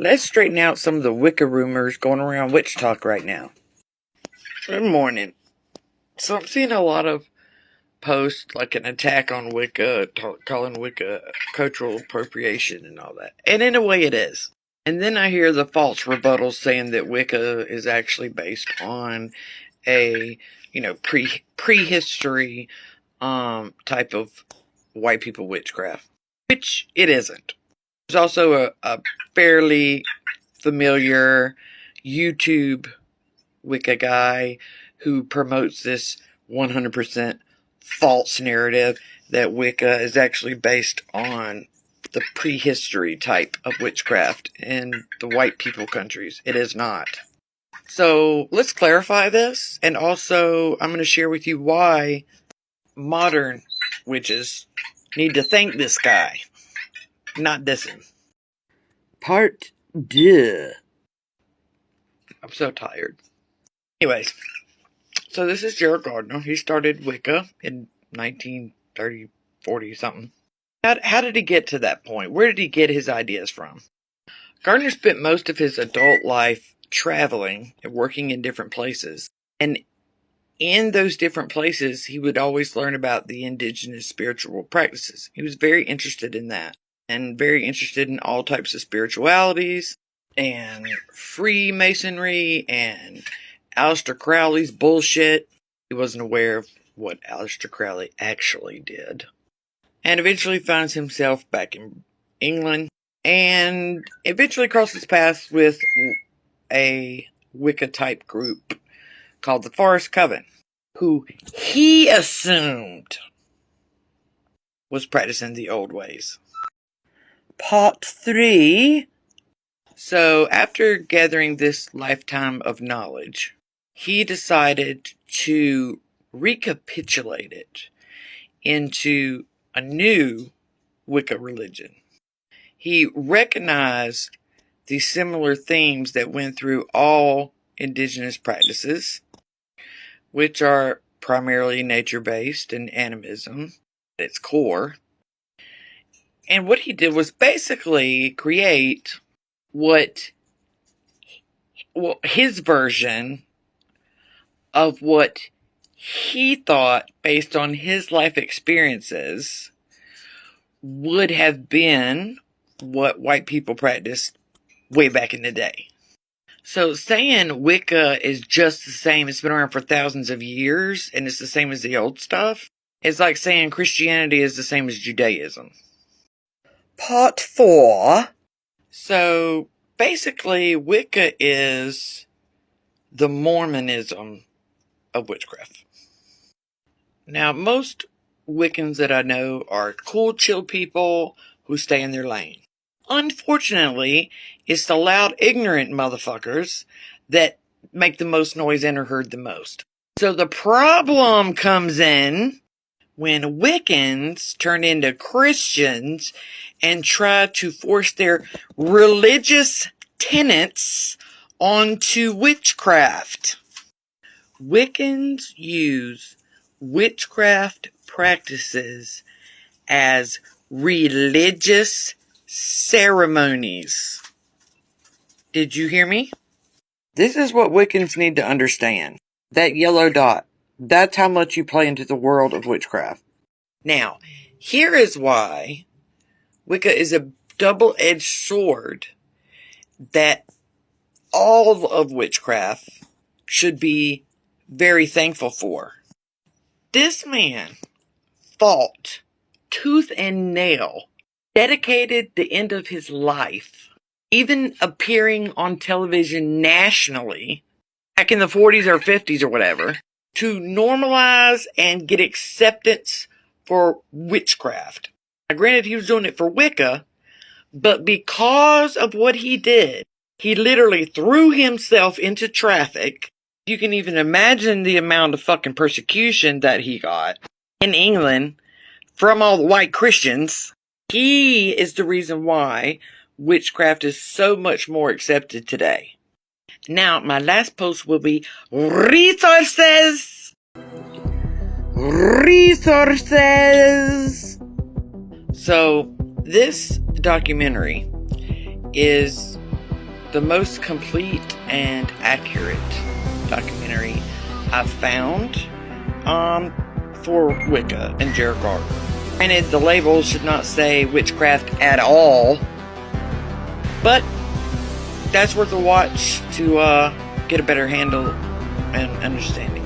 Let's straighten out some of the Wicca rumors going around Witch Talk right now. Good morning. So I'm seeing a lot of posts like an attack on Wicca, calling Wicca cultural appropriation and all that. And in a way it is. And then I hear the false rebuttals saying that Wicca is actually based on a, prehistory type of white people witchcraft. Which it isn't. There's also a fairly familiar YouTube Wicca guy who promotes this 100% false narrative that Wicca is actually based on the prehistory type of witchcraft in the white people countries. It is not. So let's clarify this, and also I'm going to share with you why modern witches need to thank this guy, not diss him. Part 2. I'm so tired. Anyways, so this is Gerald Gardner. He started Wicca in 1930, 40 something. How did he get to that point? Where did he get his ideas from? Gardner spent most of his adult life traveling and working in different places. And in those different places, he would always learn about the indigenous spiritual practices. He was very interested in that. And very interested in all types of spiritualities and Freemasonry and Aleister Crowley's bullshit. He wasn't aware of what Aleister Crowley actually did. And eventually finds himself back in England and eventually crosses paths with a Wicca type group called the Forest Coven, who he assumed was practicing the old ways. Part 3. So, after gathering this lifetime of knowledge, he decided to recapitulate it into a new Wicca religion. He recognized the similar themes that went through all indigenous practices, which are primarily nature-based and animism at its core. And what he did was basically create his version of what he thought, based on his life experiences, would have been what white people practiced way back in the day. So saying Wicca is just the same, it's been around for thousands of years, and it's the same as the old stuff, it's like saying Christianity is the same as Judaism. Part 4. So, basically, Wicca is the Mormonism of witchcraft. Now, most Wiccans that I know are cool, chill people who stay in their lane. Unfortunately, it's the loud, ignorant motherfuckers that make the most noise and are heard the most. So the problem comes in when Wiccans turn into Christians and try to force their religious tenets onto witchcraft. Wiccans use witchcraft practices as religious ceremonies. Did you hear me? This is what Wiccans need to understand. That yellow dot, that's how much you play into the world of witchcraft. Now, here is why Wicca is a double-edged sword that all of witchcraft should be very thankful for. This man fought tooth and nail, dedicated the end of his life, even appearing on television nationally, back in the 40s or 50s or whatever, to normalize and get acceptance for witchcraft. Now, granted, he was doing it for Wicca, but because of what he did, he literally threw himself into traffic. You can even imagine the amount of fucking persecution that he got in England from all the white Christians. He is the reason why witchcraft is so much more accepted today. Now, my last post will be resources. So, this documentary is the most complete and accurate documentary I've found for Wicca and Gerald Gardner. Granted, the label should not say witchcraft at all, but that's worth a watch to get a better handle and understanding.